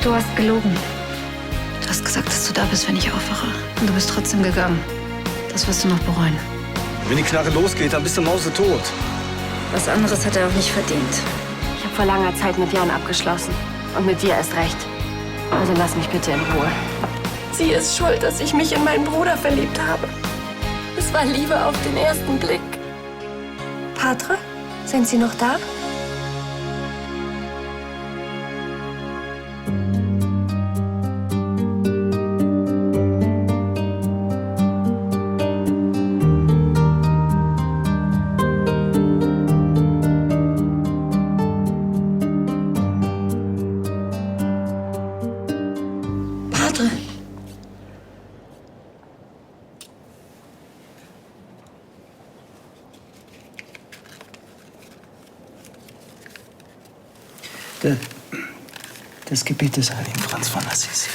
Du hast gelogen. Du hast gesagt, dass du da bist, wenn ich aufwache. Und du bist trotzdem gegangen. Das wirst du noch bereuen. Wenn die Knarre losgeht, dann bist du mausetot. Was anderes hat er auch nicht verdient. Ich habe vor langer Zeit mit Jan abgeschlossen. Und mit dir erst recht. Also lass mich bitte in Ruhe. Sie ist schuld, dass ich mich in meinen Bruder verliebt habe. Es war Liebe auf den ersten Blick. Patre, sind Sie noch da? Patre. Das Gebet des heiligen Franz von Assisi.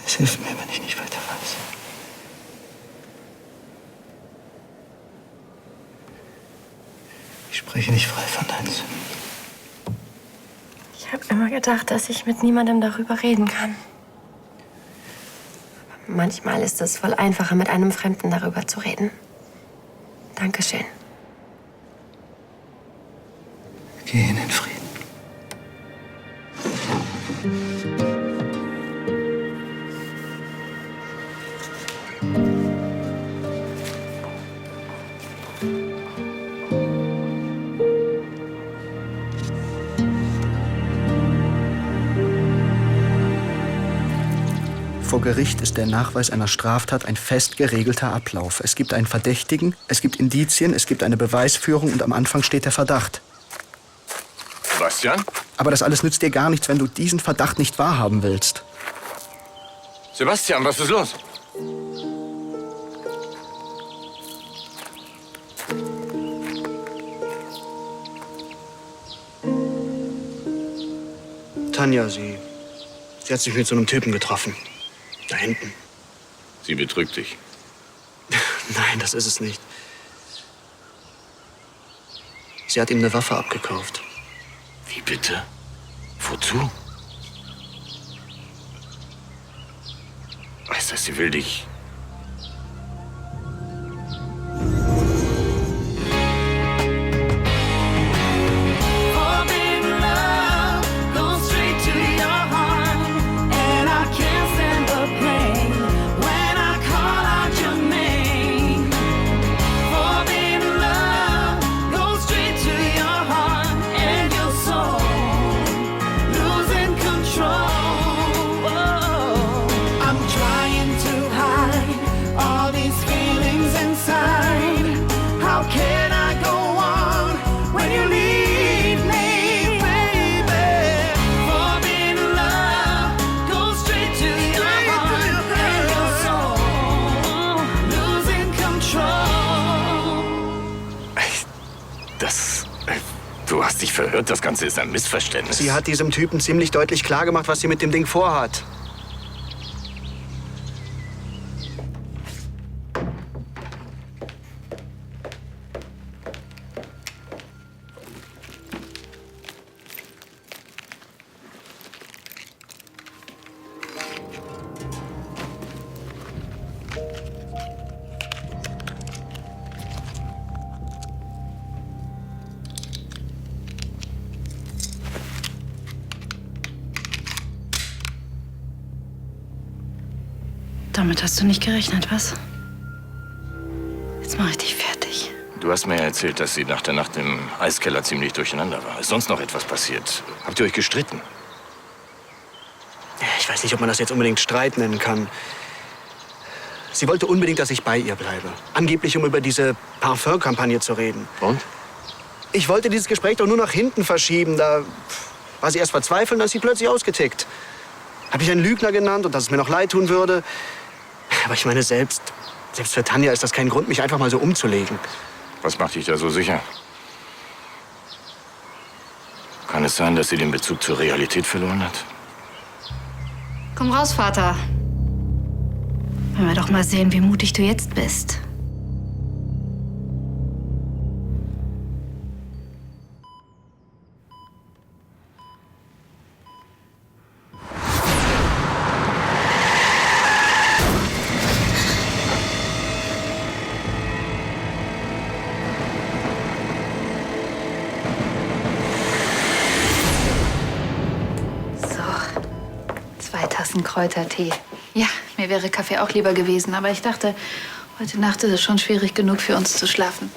Es hilft mir, wenn ich nicht weiter weiß. Ich spreche nicht frei von deinen Sünden. Ich habe immer gedacht, dass ich mit niemandem darüber reden kann. Aber manchmal ist es voll einfacher, mit einem Fremden darüber zu reden. Dankeschön. Geh hin in Frieden. Vor Gericht ist der Nachweis einer Straftat ein fest geregelter Ablauf. Es gibt einen Verdächtigen, es gibt Indizien, es gibt eine Beweisführung und am Anfang steht der Verdacht. Sebastian? Aber das alles nützt dir gar nichts, wenn du diesen Verdacht nicht wahrhaben willst. Sebastian, was ist los? Tanja, sie hat sich mit so einem Typen getroffen. Da hinten. Sie betrügt dich. Nein, das ist es nicht. Sie hat ihm eine Waffe abgekauft. Wie bitte? Wozu? Weißt du, sie will dich. Du hast dich verhört, das Ganze ist ein Missverständnis. Sie hat diesem Typen ziemlich deutlich klargemacht, was sie mit dem Ding vorhat. Damit hast du nicht gerechnet, was? Jetzt mache ich dich fertig. Du hast mir ja erzählt, dass sie nach der Nacht im Eiskeller ziemlich durcheinander war. Ist sonst noch etwas passiert? Habt ihr euch gestritten? Ich weiß nicht, ob man das jetzt unbedingt Streit nennen kann. Sie wollte unbedingt, dass ich bei ihr bleibe. Angeblich, um über diese Parfum-Kampagne zu reden. Und? Ich wollte dieses Gespräch doch nur nach hinten verschieben. Da war sie erst verzweifelt, dann ist sie plötzlich ausgetickt. Habe ich einen Lügner genannt und dass es mir noch leid tun würde. Aber ich meine, selbst für Tanja ist das kein Grund, mich einfach mal so umzulegen. Was macht dich da so sicher? Kann es sein, dass sie den Bezug zur Realität verloren hat? Komm raus, Vater. Wollen wir doch mal sehen, wie mutig du jetzt bist. frischen Kräutertee. Ja, mir wäre Kaffee auch lieber gewesen, aber ich dachte, heute Nacht ist es schon schwierig genug für uns zu schlafen.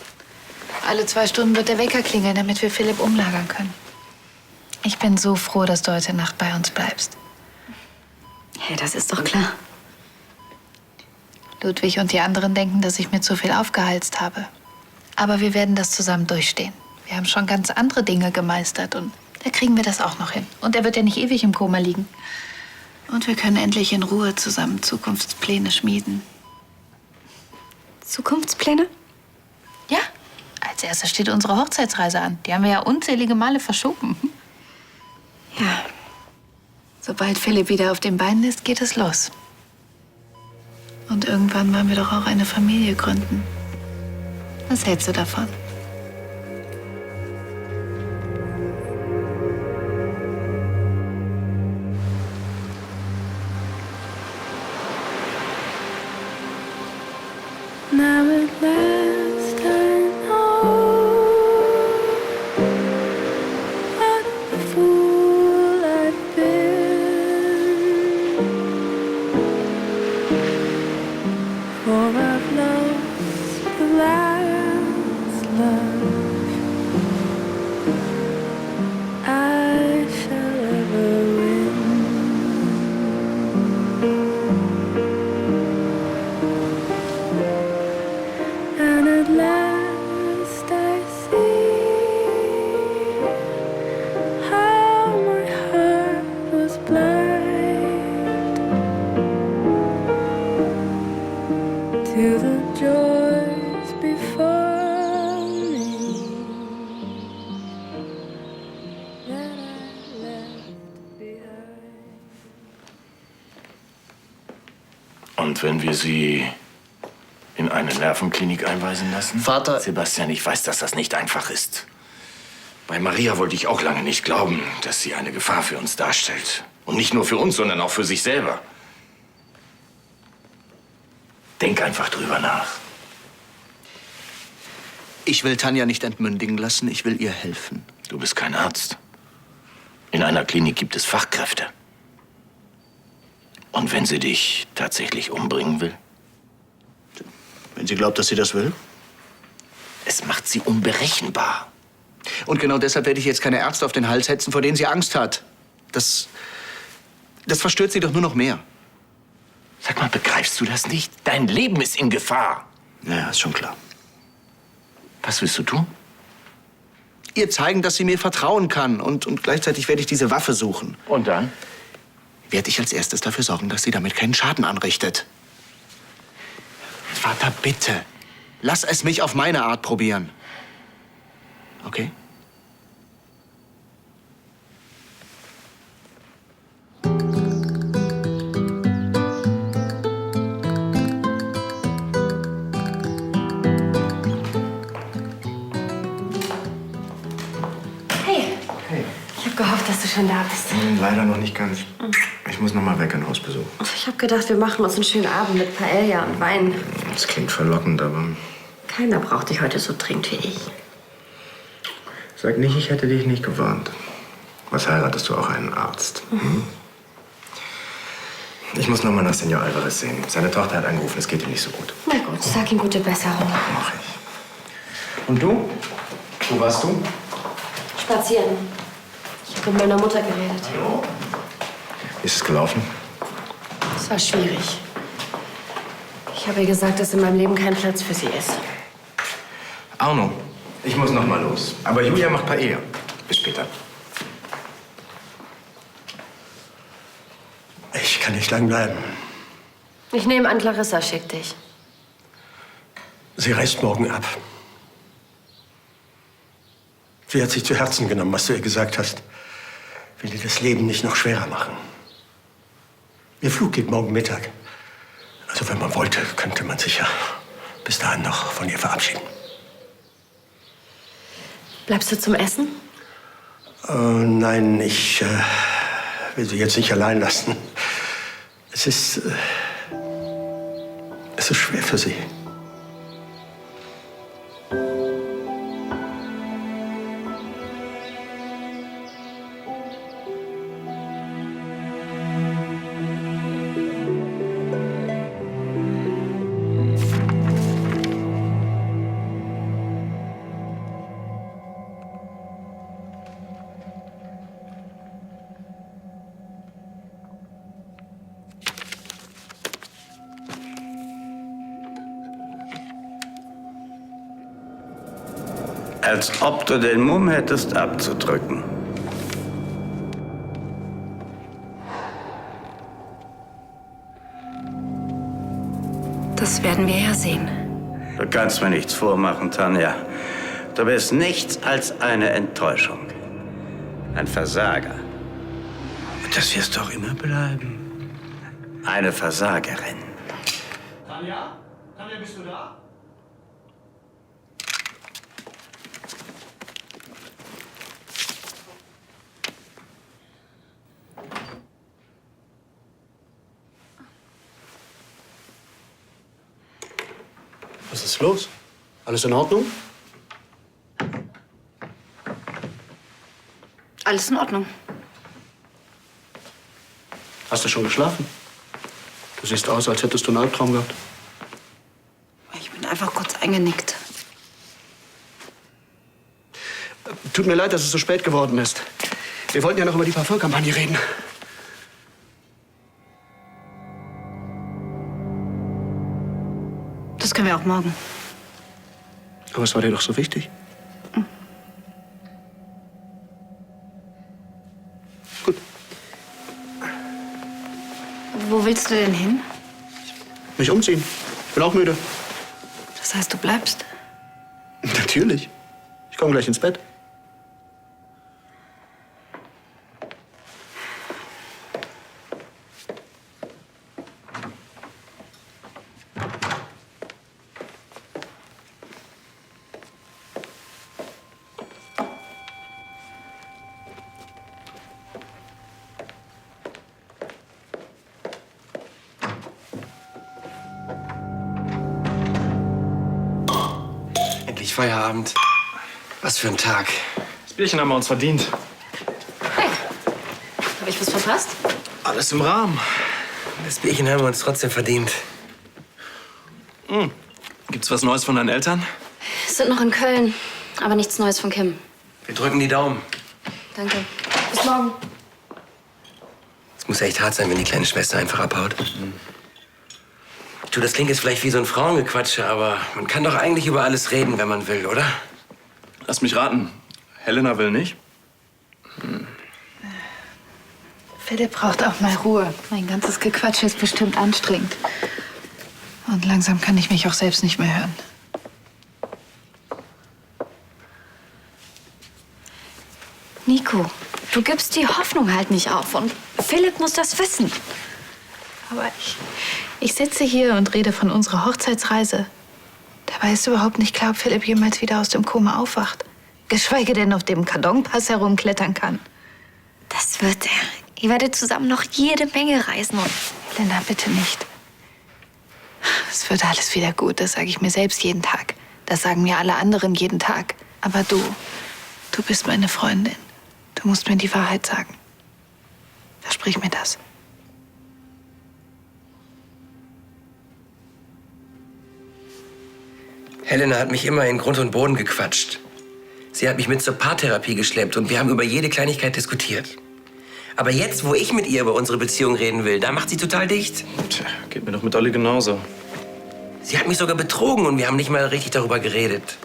Alle 2 Stunden wird der Wecker klingeln, damit wir Philipp umlagern können. Ich bin so froh, dass du heute Nacht bei uns bleibst. Hey, das ist doch klar. Ludwig und die anderen denken, dass ich mir zu viel aufgehalst habe. Aber wir werden das zusammen durchstehen. Wir haben schon ganz andere Dinge gemeistert und da kriegen wir das auch noch hin. Und er wird ja nicht ewig im Koma liegen. Und wir können endlich in Ruhe zusammen Zukunftspläne schmieden. Zukunftspläne? Ja, als erstes steht unsere Hochzeitsreise an. Die haben wir ja unzählige Male verschoben. Ja. Sobald Philipp wieder auf den Beinen ist, geht es los. Und irgendwann wollen wir doch auch eine Familie gründen. Was hältst du davon? Now at last I know what a fool I've been, for I've lost the last love I shall ever win. And at last I see how my heart was blind to the joys before me that I left behind. Und wenn wir Sie in eine Nervenklinik einweisen lassen? Vater- Sebastian, ich weiß, dass das nicht einfach ist. Bei Maria wollte ich auch lange nicht glauben, dass sie eine Gefahr für uns darstellt. Und nicht nur für uns, sondern auch für sich selber. Denk einfach drüber nach. Ich will Tanja nicht entmündigen lassen, ich will ihr helfen. Du bist kein Arzt. In einer Klinik gibt es Fachkräfte. Und wenn sie dich tatsächlich umbringen will? Wenn sie glaubt, dass sie das will. Es macht sie unberechenbar. Und genau deshalb werde ich jetzt keine Ärzte auf den Hals hetzen, vor denen sie Angst hat. Das verstört sie doch nur noch mehr. Sag mal, begreifst du das nicht? Dein Leben ist in Gefahr. Ja, ist schon klar. Was willst du tun? Ihr zeigen, dass sie mir vertrauen kann. Und gleichzeitig werde ich diese Waffe suchen. Und dann? Werde ich als erstes dafür sorgen, dass sie damit keinen Schaden anrichtet. Vater, bitte. Lass es mich auf meine Art probieren. Okay? Hey. Hey. Ich habe gehofft, dass du schon da bist. Leider noch nicht ganz. Ich muss noch mal weg in Hausbesuch. Ich habe gedacht, wir machen uns einen schönen Abend mit Paella und Wein. Das klingt verlockend, aber Keiner braucht dich heute so dringend wie ich. sag nicht, ich hätte dich nicht gewarnt. Was heiratest du auch einen Arzt? Hm? Ich muss noch mal nach Senor Alvarez sehen. Seine Tochter hat angerufen, es geht ihm nicht so gut. Na gut, sag ihm gute Besserung. Mach ich. Und du? Wo warst du? Spazieren. Ich habe mit meiner Mutter geredet. Wie ist es gelaufen? Es war schwierig. Ich habe ihr gesagt, dass in meinem Leben kein Platz für sie ist. Arno, ich muss noch mal los. Aber Julia macht Paella. Bis später. Ich kann nicht lang bleiben. Ich nehme an, Clarissa schickt dich. Sie reist morgen ab. Sie hat sich zu Herzen genommen, was du ihr gesagt hast. Will dir das Leben nicht noch schwerer machen. Ihr Flug geht morgen Mittag. Also wenn man wollte, könnte man sich ja bis dahin noch von ihr verabschieden. Bleibst du zum Essen? Nein, ich will sie jetzt nicht allein lassen. Es ist schwer für sie. Als ob du den Mumm hättest abzudrücken. Das werden wir ja sehen. Du kannst mir nichts vormachen, Tanja. Du bist nichts als eine Enttäuschung. Ein Versager. Und das wirst du auch immer bleiben. Eine Versagerin. Tanja? Tanja, bist du da? Was ist los? Alles in Ordnung? Alles in Ordnung. Hast du schon geschlafen? Du siehst aus, als hättest du einen Albtraum gehabt. Ich bin einfach kurz eingenickt. Tut mir leid, dass es so spät geworden ist. Wir wollten ja noch über die Parfümkampagne reden. Das können wir auch morgen. Aber es war dir doch so wichtig. Gut. Wo willst du denn hin? Mich umziehen. Bin auch müde. Das heißt, du bleibst? Natürlich. Ich komme gleich ins Bett. Endlich Feierabend. Was für ein Tag. Das Bierchen haben wir uns verdient. Hey, habe ich was verpasst? Alles im Rahmen. Das Bierchen haben wir uns trotzdem verdient. Gibt's was Neues von deinen Eltern? Sind noch in Köln, aber nichts Neues von Kim. Wir drücken die Daumen. Danke. Bis morgen. Es muss echt hart sein, wenn die kleine Schwester einfach abhaut. Du, das klingt jetzt vielleicht wie so ein Frauengequatsche, aber man kann doch eigentlich über alles reden, wenn man will, oder? Lass mich raten. Helena will nicht? Philipp braucht auch mal Ruhe. Mein ganzes Gequatsche ist bestimmt anstrengend. Und langsam kann ich mich auch selbst nicht mehr hören. Nico, du gibst die Hoffnung halt nicht auf. Und Philipp muss das wissen. Aber ich sitze hier und rede von unserer Hochzeitsreise. Dabei ist überhaupt nicht klar, ob Philipp jemals wieder aus dem Koma aufwacht. Geschweige denn auf dem Kartonpass herumklettern kann. Das wird er. Ihr werdet zusammen noch jede Menge reisen. Und Helena, bitte nicht. Es wird alles wieder gut, das sage ich mir selbst jeden Tag. Das sagen mir alle anderen jeden Tag. Aber du bist meine Freundin. Du musst mir die Wahrheit sagen. Versprich mir das. Helena hat mich immer in Grund und Boden gequatscht. Sie hat mich mit zur Paartherapie geschleppt und wir haben über jede Kleinigkeit diskutiert. Aber jetzt, wo ich mit ihr über unsere Beziehung reden will, da macht sie total dicht. Tja, geht mir doch mit Olli genauso. Sie hat mich sogar betrogen und wir haben nicht mal richtig darüber geredet.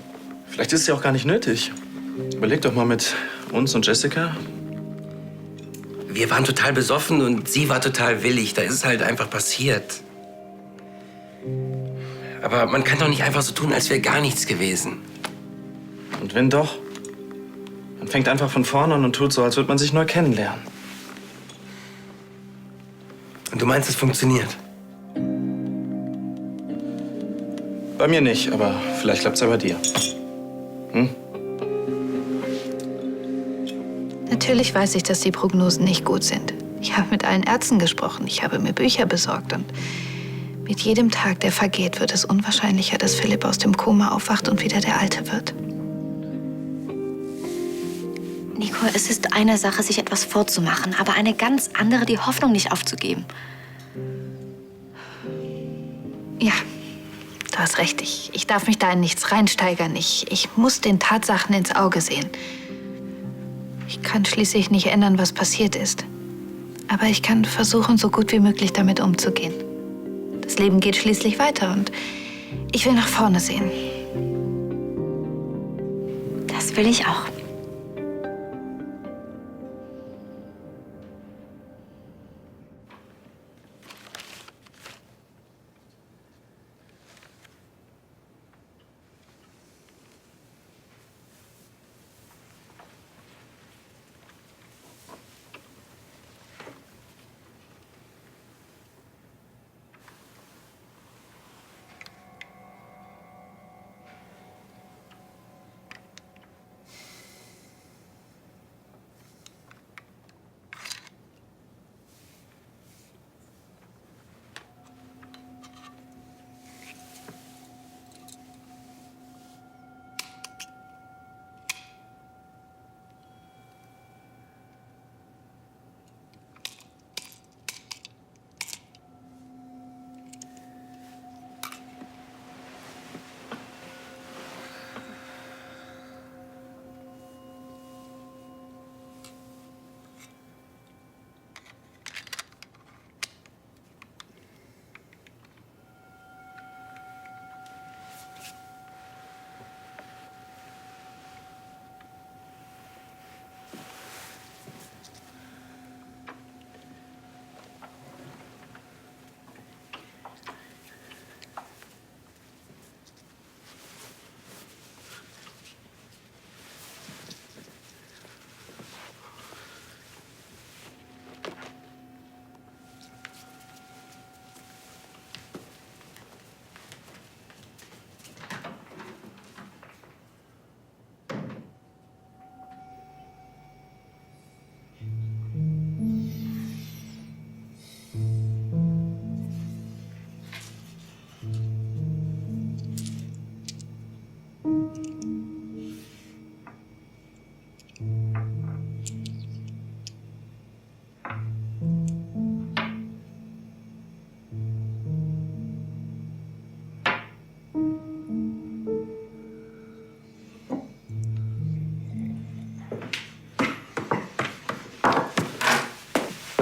Vielleicht ist es ja auch gar nicht nötig. Überleg doch mal mit uns und Jessica. Wir waren total besoffen und sie war total willig. Da ist es halt einfach passiert. Aber man kann doch nicht einfach so tun, als wäre gar nichts gewesen. Und wenn doch? Man fängt einfach von vorne an und tut so, als würde man sich neu kennenlernen. Und du meinst, es funktioniert? Bei mir nicht, aber vielleicht klappt's ja bei dir. Hm? Natürlich weiß ich, dass die Prognosen nicht gut sind. Ich habe mit allen Ärzten gesprochen. Ich habe mir Bücher besorgt. Und mit jedem Tag, der vergeht, wird es unwahrscheinlicher, dass Philipp aus dem Koma aufwacht und wieder der Alte wird. Nico, es ist eine Sache, sich etwas vorzumachen, aber eine ganz andere, die Hoffnung nicht aufzugeben. Ja, du hast recht. Ich darf mich da in nichts reinsteigern. Ich muss den Tatsachen ins Auge sehen. Ich kann schließlich nicht ändern, was passiert ist. Aber ich kann versuchen, so gut wie möglich damit umzugehen. Das Leben geht schließlich weiter und ich will nach vorne sehen. will ich auch.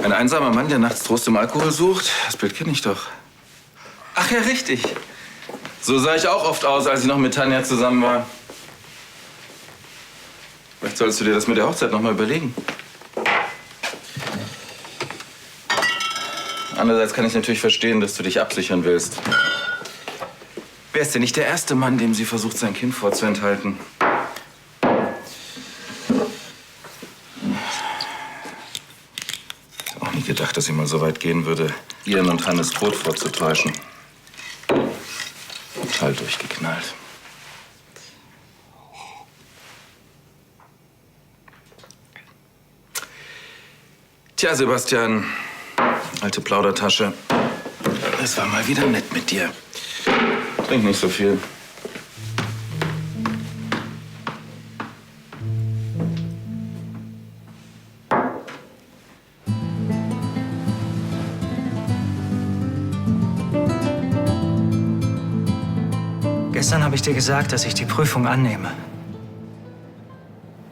Ein einsamer Mann, der nachts Trost im Alkohol sucht? Das Bild kenne ich doch. Ach ja, richtig. So sah ich auch oft aus, als ich noch mit Tanja zusammen war. Vielleicht solltest du dir das mit der Hochzeit noch mal überlegen. Andererseits kann ich natürlich verstehen, dass du dich absichern willst. Wer ist denn nicht der erste Mann, dem sie versucht, sein Kind vorzuenthalten? Ich hab auch nie gedacht, dass sie mal so weit gehen würde, ihren und Hannes Tod vorzutäuschen. Total durchgeknallt. Tja, Sebastian, alte Plaudertasche. Es war mal wieder nett mit dir. Trink nicht so viel. Gestern habe ich dir gesagt, dass ich die Prüfung annehme.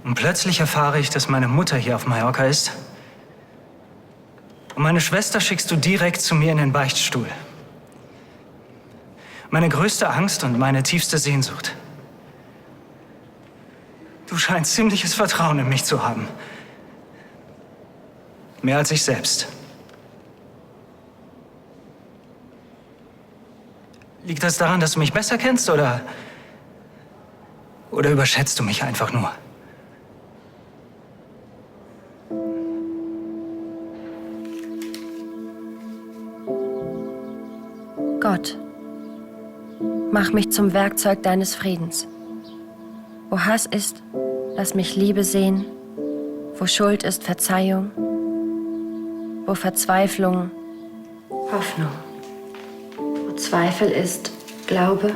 Und plötzlich erfahre ich, dass meine Mutter hier auf Mallorca ist. Und meine Schwester schickst du direkt zu mir in den Beichtstuhl. Meine größte Angst und meine tiefste Sehnsucht. Du scheinst ziemliches Vertrauen in mich zu haben. Mehr als ich selbst. Liegt das daran, dass du mich besser kennst, oder überschätzt du mich einfach nur? Gott, mach mich zum Werkzeug deines Friedens. Wo Hass ist, lass mich Liebe sehen. Wo Schuld ist, Verzeihung. Wo Verzweiflung, Hoffnung. Wo Zweifel ist, Glaube.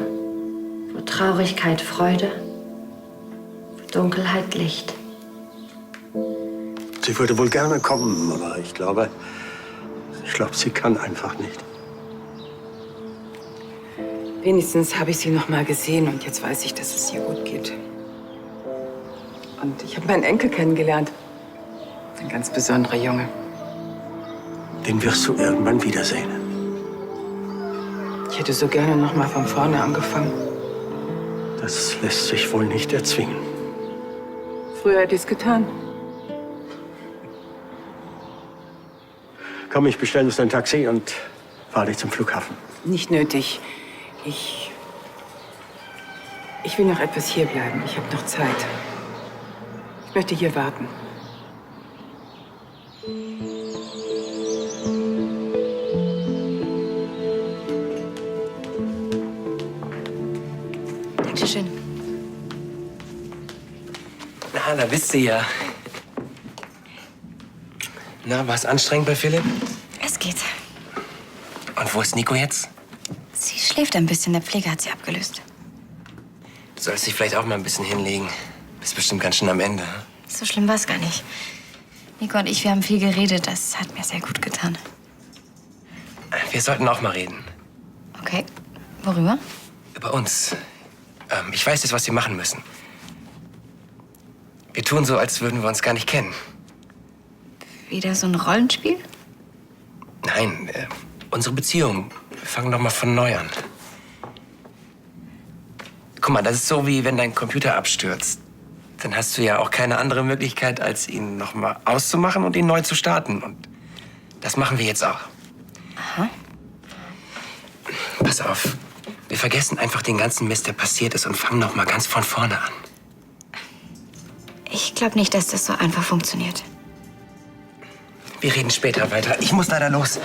Wo Traurigkeit, Freude. Wo Dunkelheit, Licht. Sie würde wohl gerne kommen, aber ich glaube, sie kann einfach nicht. Wenigstens habe ich sie noch mal gesehen und jetzt weiß ich, dass es ihr gut geht. Und ich habe meinen Enkel kennengelernt. Ein ganz besonderer Junge. Den wirst du irgendwann wiedersehen. Ich hätte so gerne noch mal von vorne angefangen. Das lässt sich wohl nicht erzwingen. Früher hätte ich es getan. Komm, ich bestelle uns ein Taxi und fahre dich zum Flughafen. Nicht nötig. Ich will noch etwas hier bleiben. Ich habe noch Zeit. Ich möchte hier warten. Dankeschön. Na, da bist du ja. Na, war es anstrengend bei Philipp? Es geht. Und wo ist Nico jetzt? Sie schläft ein bisschen. Der Pfleger hat sie abgelöst. Du sollst dich vielleicht auch mal ein bisschen hinlegen. Bist bestimmt ganz schön am Ende. hm? So schlimm war es gar nicht. Nico und ich, wir haben viel geredet. Das hat mir sehr gut getan. Wir sollten auch mal reden. Okay. Worüber? Über uns. Ich weiß jetzt, was wir machen müssen. Wir tun so, als würden wir uns gar nicht kennen. Wieder so ein Rollenspiel? Nein, unsere Beziehung. Wir fangen doch mal von neu an. Guck mal, das ist so, wie wenn dein Computer abstürzt. Dann hast du ja auch keine andere Möglichkeit, als ihn noch mal auszumachen und ihn neu zu starten. Und das machen wir jetzt auch. Aha. Pass auf. Wir vergessen einfach den ganzen Mist, der passiert ist, und fangen noch mal ganz von vorne an. Ich glaube nicht, dass das so einfach funktioniert. Wir reden später weiter. Ich muss leider los.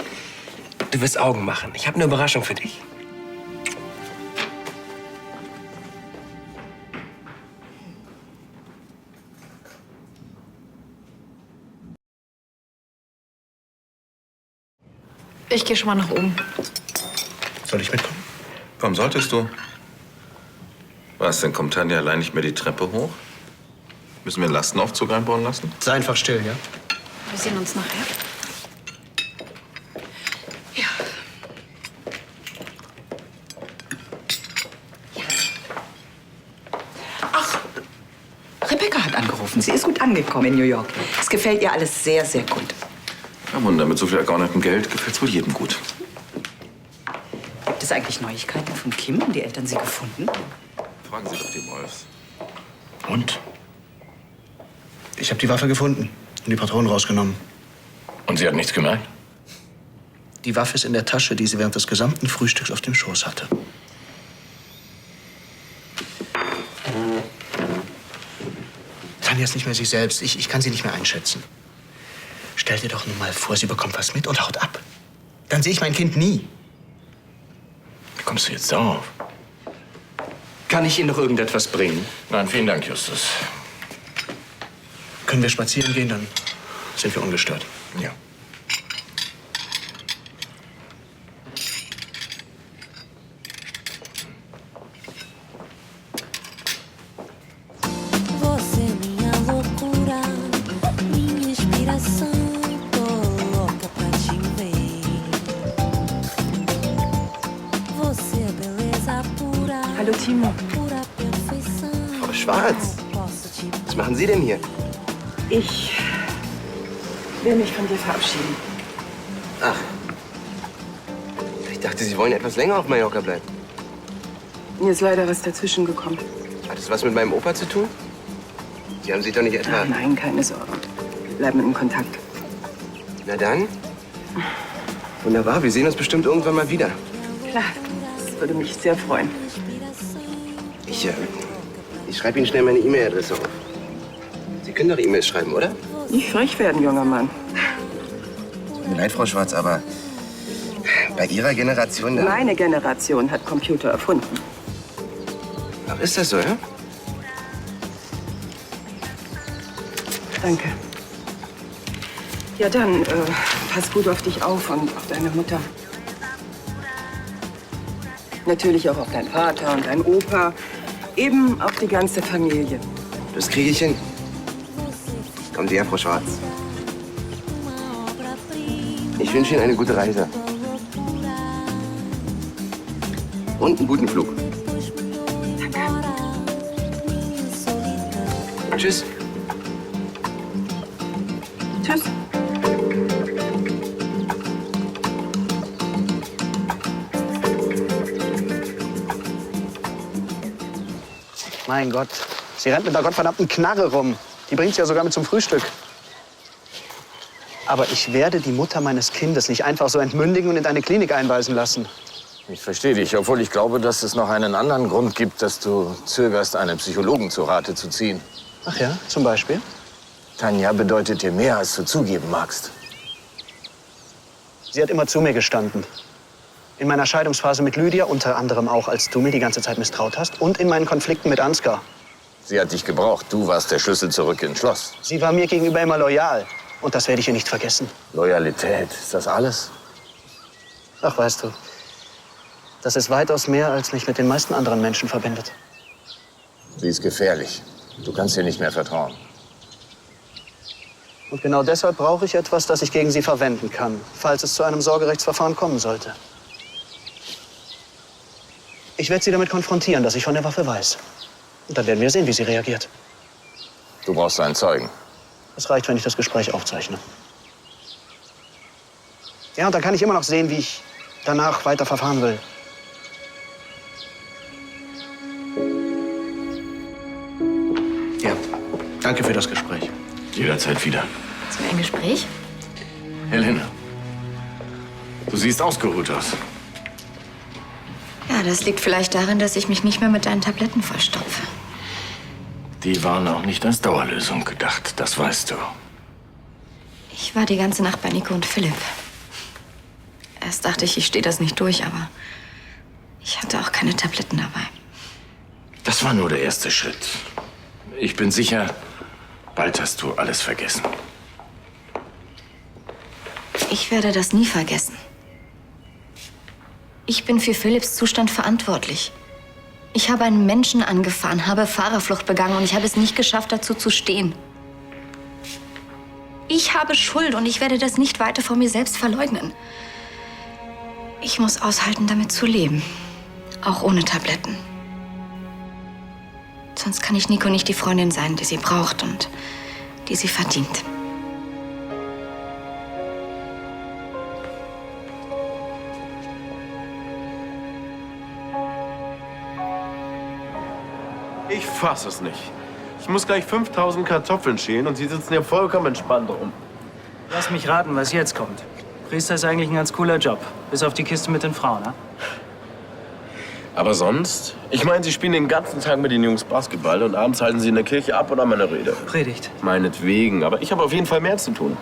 Du wirst Augen machen. Ich habe eine Überraschung für dich. Ich gehe schon mal nach oben. Soll ich mitkommen? Warum solltest du? Was, denn kommt Tanja allein nicht mehr die Treppe hoch? Müssen wir einen Lastenaufzug einbauen lassen? Sei einfach still, ja? Wir sehen uns nachher. Rebecca hat angerufen. Sie ist gut angekommen in New York. Es gefällt ihr alles sehr, sehr gut. Ja, Wunder, mit so viel ergaunertem Geld gefällt's wohl jedem gut. Gibt es eigentlich Neuigkeiten von Kim? Haben die Eltern sie gefunden? Fragen Sie doch die Wolfs. Und? Ich habe die Waffe gefunden und die Patronen rausgenommen. Und sie hat nichts gemerkt? Die Waffe ist in der Tasche, die sie während des gesamten Frühstücks auf dem Schoß hatte. Tanja ist nicht mehr sie selbst. Ich kann sie nicht mehr einschätzen. Stell dir doch nun mal vor, sie bekommt was mit und haut ab. Dann sehe ich mein Kind nie. Wie kommst du jetzt darauf? Kann ich Ihnen noch irgendetwas bringen? Nein, vielen Dank, Justus. Können wir spazieren gehen, dann sind wir ungestört. Ja. Você é minha loucura, minha inspiração. Tô louca pra te ver. Você é beleza pura. Hallo, Timo. Pura perfeição. Frau Schwarz, was machen Sie denn hier? Ich will mich von dir verabschieden. Ach. Ich dachte, Sie wollen etwas länger auf Mallorca bleiben. Mir ist leider was dazwischen gekommen. Hat das was mit meinem Opa zu tun? Sie haben sich doch nicht etwa... Ach, nein, keine Sorge. Wir bleiben in Kontakt. Na dann. Wunderbar, wir sehen uns bestimmt irgendwann mal wieder. Klar, das würde mich sehr freuen. Ich schreibe Ihnen schnell meine E-Mail-Adresse auf. Sie können doch E-Mails schreiben, oder? Nicht frech werden, junger Mann. Tut mir leid, Frau Schwarz, aber bei Ihrer Generation... Meine Generation hat Computer erfunden. Ach, ist das so, ja? Danke. Ja, dann pass gut auf dich auf und auf deine Mutter. Natürlich auch auf deinen Vater und deinen Opa. Eben auf die ganze Familie. Das kriege ich hin. Kommen Sie her, Frau Schwarz. Ich wünsche Ihnen eine gute Reise. Und einen guten Flug. Tschüss. Tschüss. Mein Gott, sie rennt mit der gottverdammten Knarre rum. Die bringt sie ja sogar mit zum Frühstück. Aber ich werde die Mutter meines Kindes nicht einfach so entmündigen und in eine Klinik einweisen lassen. Ich verstehe dich, obwohl ich glaube, dass es noch einen anderen Grund gibt, dass du zögerst, einen Psychologen zu Rate zu ziehen. Ach ja, zum Beispiel? Tanja bedeutet dir mehr, als du zugeben magst. Sie hat immer zu mir gestanden. In meiner Scheidungsphase mit Lydia, unter anderem auch, als du mir die ganze Zeit misstraut hast. Und in meinen Konflikten mit Ansgar. Sie hat dich gebraucht. Du warst der Schlüssel zurück ins Schloss. Sie war mir gegenüber immer loyal. Und das werde ich ihr nicht vergessen. Loyalität, ist das alles? Ach, weißt du, das ist weitaus mehr, als mich mit den meisten anderen Menschen verbindet. Sie ist gefährlich. Du kannst ihr nicht mehr vertrauen. Und genau deshalb brauche ich etwas, das ich gegen sie verwenden kann, falls es zu einem Sorgerechtsverfahren kommen sollte. Ich werde sie damit konfrontieren, dass ich von der Waffe weiß. Und dann werden wir sehen, wie sie reagiert. Du brauchst einen Zeugen. Es reicht, wenn ich das Gespräch aufzeichne. Ja, und dann kann ich immer noch sehen, wie ich danach weiter verfahren will. Ja, danke für das Gespräch. Jederzeit wieder. So ein Gespräch? Helena, du siehst ausgeruht aus. Ja, das liegt vielleicht darin, dass ich mich nicht mehr mit deinen Tabletten vollstopfe. Die waren auch nicht als Dauerlösung gedacht, das weißt du. Ich war die ganze Nacht bei Nico und Philipp. Erst dachte ich stehe das nicht durch, aber ich hatte auch keine Tabletten dabei. Das war nur der erste Schritt. Ich bin sicher, bald hast du alles vergessen. Ich werde das nie vergessen. Ich bin für Philipps Zustand verantwortlich. Ich habe einen Menschen angefahren, habe Fahrerflucht begangen und ich habe es nicht geschafft, dazu zu stehen. Ich habe Schuld und ich werde das nicht weiter vor mir selbst verleugnen. Ich muss aushalten, damit zu leben. Auch ohne Tabletten. Sonst kann ich Nico nicht die Freundin sein, die sie braucht und die sie verdient. Ich fass es nicht. Ich muss gleich 5000 Kartoffeln schälen und Sie sitzen hier vollkommen entspannt rum. Lass mich raten, was jetzt kommt. Priester ist eigentlich ein ganz cooler Job. Bis auf die Kiste mit den Frauen, ne? Aber sonst? Ich meine, Sie spielen den ganzen Tag mit den Jungs Basketball und abends halten Sie in der Kirche ab oder mal eine Rede. Predigt. Meinetwegen, aber ich habe auf jeden Fall mehr zu tun.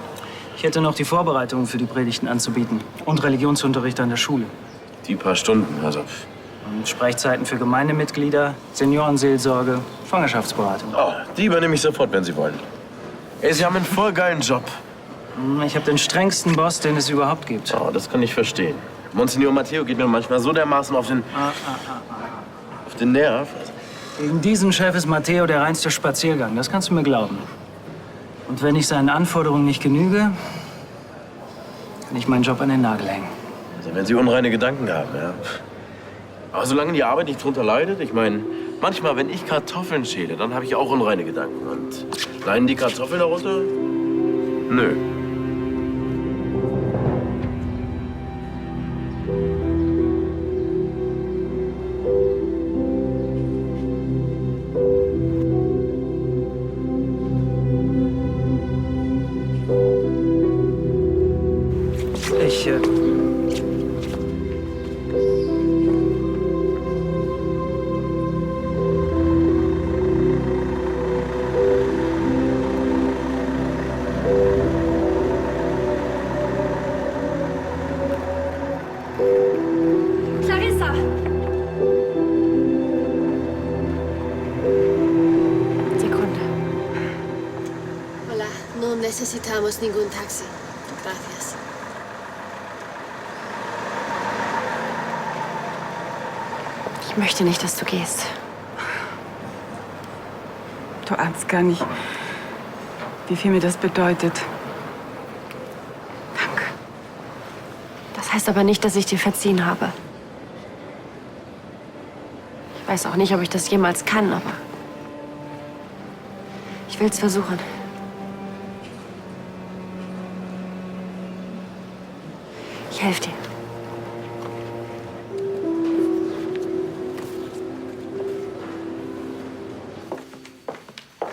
Ich hätte noch die Vorbereitungen für die Predigten anzubieten. Und Religionsunterricht an der Schule. Die paar Stunden, also. Und Sprechzeiten für Gemeindemitglieder, Seniorenseelsorge, Schwangerschaftsberatung. Oh, die übernehme ich sofort, wenn Sie wollen. Ey, Sie haben einen voll geilen Job. Ich habe den strengsten Boss, den es überhaupt gibt. Oh, das kann ich verstehen. Monsignor Matteo geht mir manchmal so dermaßen auf den Nerv. Gegen diesen Chef ist Matteo der reinste Spaziergang, das kannst du mir glauben. Und wenn ich seinen Anforderungen nicht genüge, kann ich meinen Job an den Nagel hängen. Also wenn Sie unreine Gedanken haben, ja. Aber solange die Arbeit nicht drunter leidet, ich meine, manchmal, wenn ich Kartoffeln schäle, dann habe ich auch unreine Gedanken. Und leiden die Kartoffeln darunter? Nö. Clarissa! Sekunde. Hola, no necesitamos ningún taxi. Gracias. Ich möchte nicht, dass du gehst. Du ahnst gar nicht, wie viel mir das bedeutet. Das heißt aber nicht, dass ich dir verziehen habe. Ich weiß auch nicht, ob ich das jemals kann, aber ich will es versuchen. Ich helfe dir.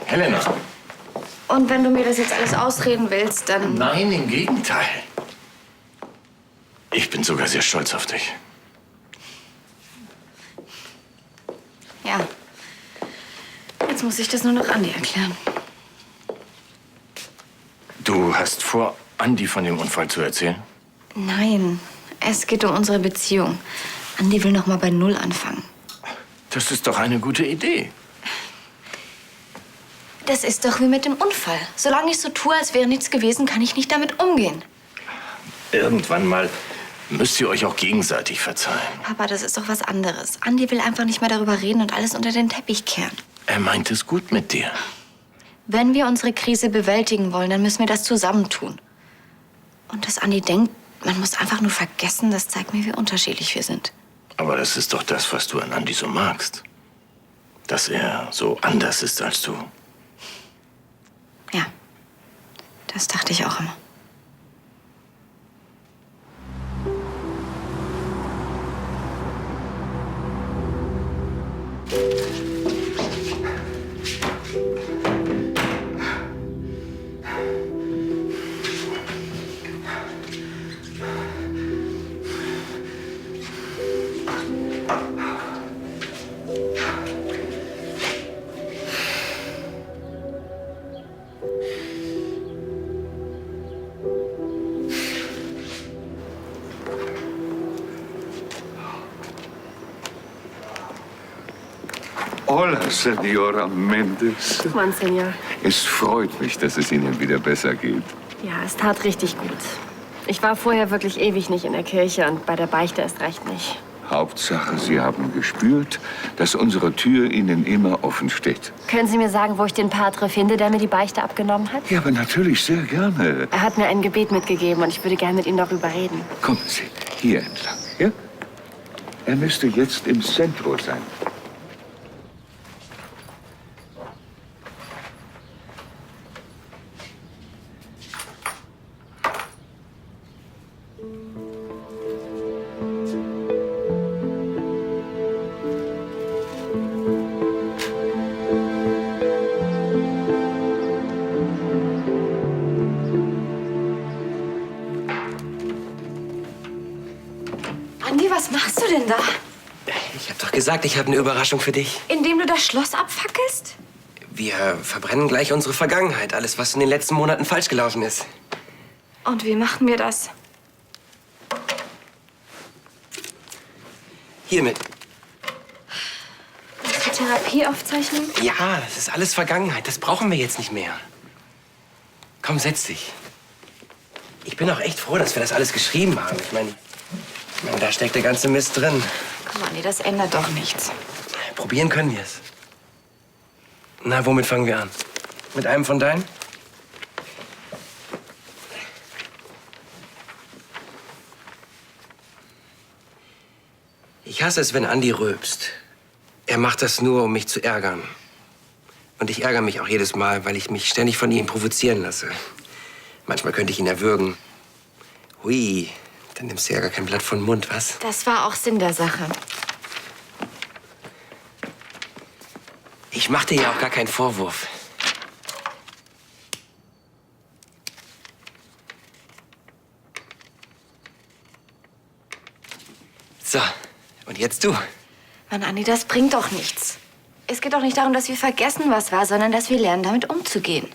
Helena, Und wenn du mir das jetzt alles ausreden willst, dann... Nein, im Gegenteil. Ich bin sogar sehr stolz auf dich. Ja. Jetzt muss ich das nur noch Andi erklären. Du hast vor, Andi von dem Unfall zu erzählen? Nein, es geht um unsere Beziehung. Andi will noch mal bei Null anfangen. Das ist doch eine gute Idee. Das ist doch wie mit dem Unfall. Solange ich so tue, als wäre nichts gewesen, kann ich nicht damit umgehen. Irgendwann mal müsst ihr euch auch gegenseitig verzeihen. Papa, das ist doch was anderes. Andi will einfach nicht mehr darüber reden und alles unter den Teppich kehren. Er meint es gut mit dir. Wenn wir unsere Krise bewältigen wollen, dann müssen wir das zusammentun. Und dass Andi denkt, man muss einfach nur vergessen, das zeigt mir, wie unterschiedlich wir sind. Aber das ist doch das, was du an Andi so magst. Dass er so anders ist als du. Ja, das dachte ich auch immer. Hola, Senora Mendes. Monsignor. Es freut mich, dass es Ihnen wieder besser geht. Ja, es tat richtig gut. Ich war vorher wirklich ewig nicht in der Kirche und bei der Beichte erst recht nicht. Hauptsache, Sie haben gespürt, dass unsere Tür Ihnen immer offen steht. Können Sie mir sagen, wo ich den Padre finde, der mir die Beichte abgenommen hat? Ja, aber natürlich sehr gerne. Er hat mir ein Gebet mitgegeben und ich würde gerne mit ihm darüber reden. Kommen Sie, hier entlang, ja? Er müsste jetzt im Centro sein. Andi, was machst du denn da? Ich hab doch gesagt, ich habe eine Überraschung für dich. Indem du das Schloss abfackelst? Wir verbrennen gleich unsere Vergangenheit. Alles, was in den letzten Monaten falsch gelaufen ist. Und wie machen wir das? Hiermit. Das ist die Therapieaufzeichnung? Ja, das ist alles Vergangenheit. Das brauchen wir jetzt nicht mehr. Komm, setz dich. Ich bin auch echt froh, dass wir das alles geschrieben haben. Ich meine, da steckt der ganze Mist drin. Komm, Andi, das ändert doch nichts. Probieren können wir es. Na, womit fangen wir an? Mit einem von deinen? Ich hasse es, wenn Andi rülpst. Er macht das nur, um mich zu ärgern. Und ich ärgere mich auch jedes Mal, weil ich mich ständig von ihm provozieren lasse. Manchmal könnte ich ihn erwürgen. Hui, dann nimmst du ja gar kein Blatt von Mund, was? Das war auch Sinn der Sache. Ich mach dir ja auch gar keinen Vorwurf. So, und jetzt du. Mann, Andi, das bringt doch nichts. Es geht doch nicht darum, dass wir vergessen, was war, sondern dass wir lernen, damit umzugehen.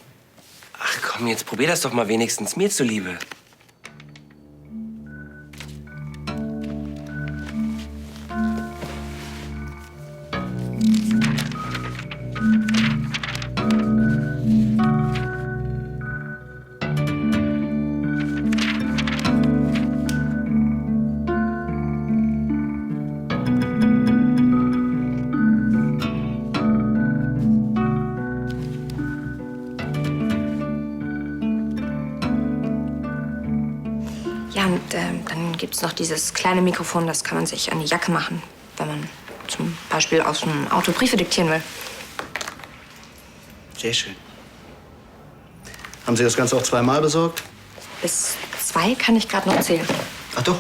Ach komm, jetzt probier das doch mal wenigstens mir zuliebe. Ja, und dann gibt's noch dieses kleine Mikrofon, das kann man sich an die Jacke machen, wenn man zum Beispiel aus dem Auto Briefe diktieren will. Sehr schön. Haben Sie das Ganze auch zweimal besorgt? Bis 2 kann ich gerade noch zählen. Ach doch.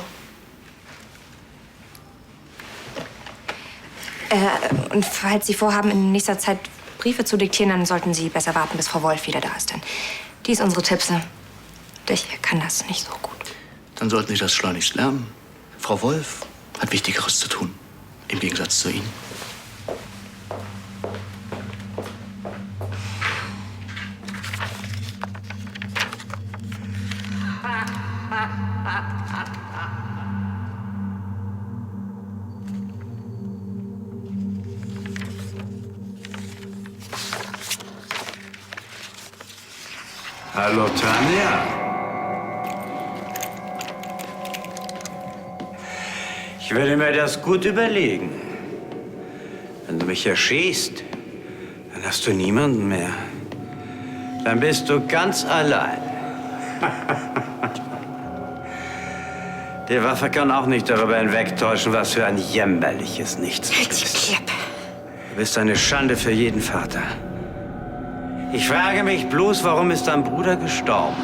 Und falls Sie vorhaben, in nächster Zeit Briefe zu diktieren, dann sollten Sie besser warten, bis Frau Wolf wieder da ist. Denn die ist unsere Tippse. Und ich kann das nicht so gut. Dann sollten Sie das schleunigst lernen. Frau Wolf hat Wichtigeres zu tun. Im Gegensatz zu Ihnen. Hallo, Tanja. Ich würde mir das gut überlegen. Wenn du mich erschießt, dann hast du niemanden mehr. Dann bist du ganz allein. Die Waffe kann auch nicht darüber hinwegtäuschen, was für ein jämmerliches Nichts du bist. Du bist eine Schande für jeden Vater. Ich frage mich bloß, warum ist dein Bruder gestorben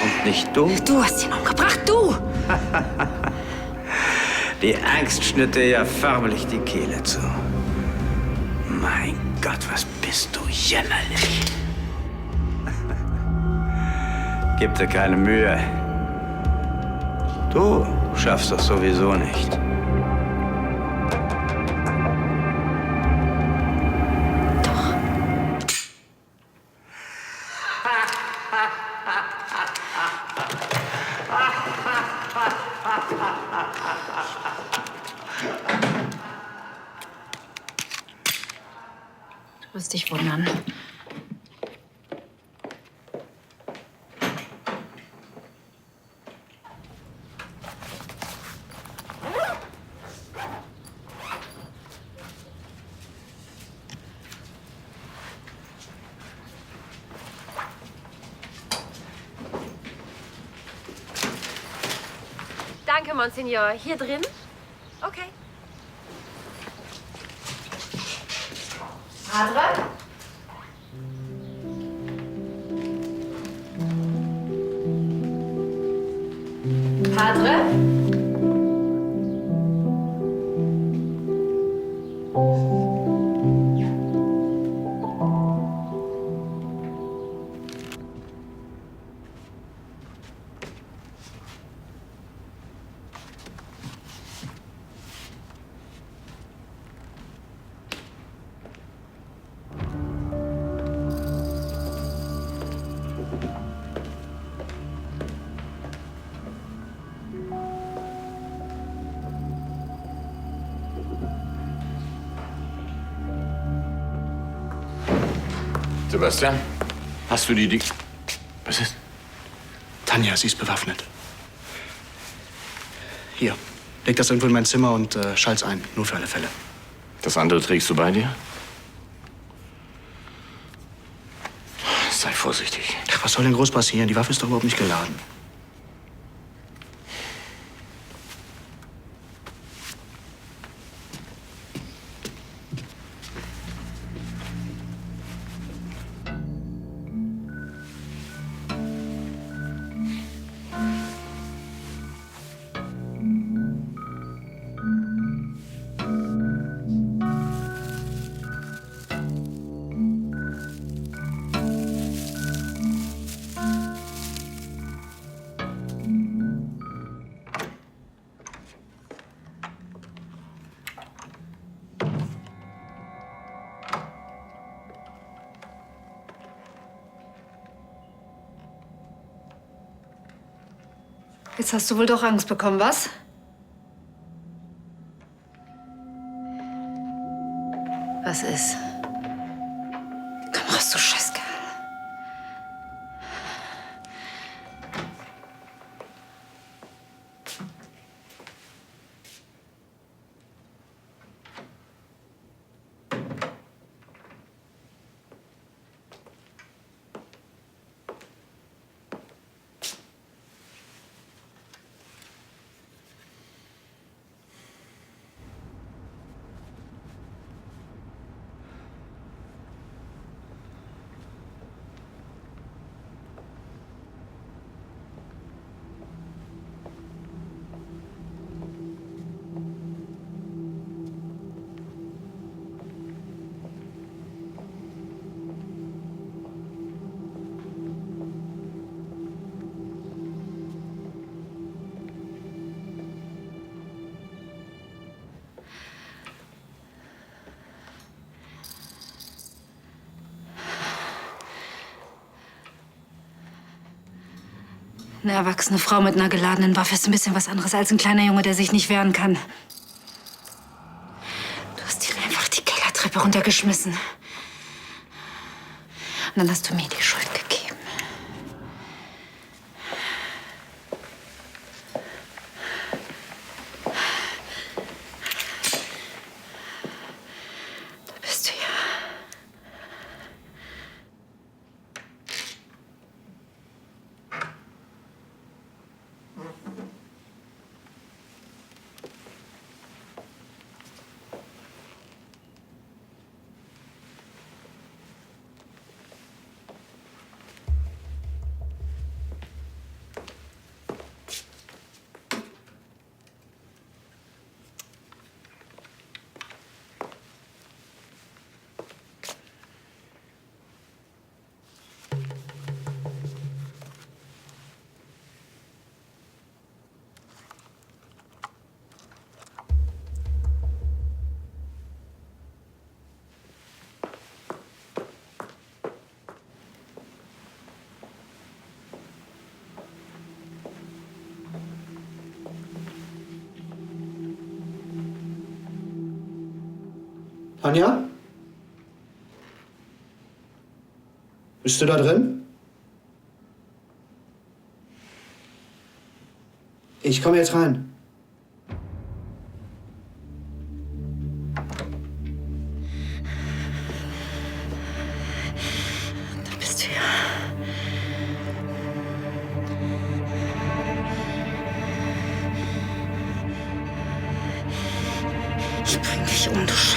und nicht du? Du hast ihn umgebracht, du! Die Angst schnitt dir ja förmlich die Kehle zu. Mein Gott, was bist du jämmerlich. Gib dir keine Mühe. Du schaffst das sowieso nicht. Du wirst dich wundern. Danke, Monsignor. Hier drin? Okay. Padre? Padre? Sebastian, hast du die... Was ist? Tanja, sie ist bewaffnet. Hier, leg das irgendwo in mein Zimmer und schalt's ein. Nur für alle Fälle. Das andere trägst du bei dir? Sei vorsichtig. Ach, was soll denn groß passieren? Die Waffe ist doch überhaupt nicht geladen. Jetzt hast du wohl doch Angst bekommen, was? Was ist? Komm raus, du Scheißkerl. Eine erwachsene Frau mit einer geladenen Waffe ist ein bisschen was anderes als ein kleiner Junge, der sich nicht wehren kann. Du hast ihn einfach die Kellertreppe runtergeschmissen. Und dann hast du mir die Schuld gegeben. Da bist du ja. Tanja? Bist du da drin? Ich komme jetzt rein. Da bist du ja. Ich bring dich um, du Scheiße.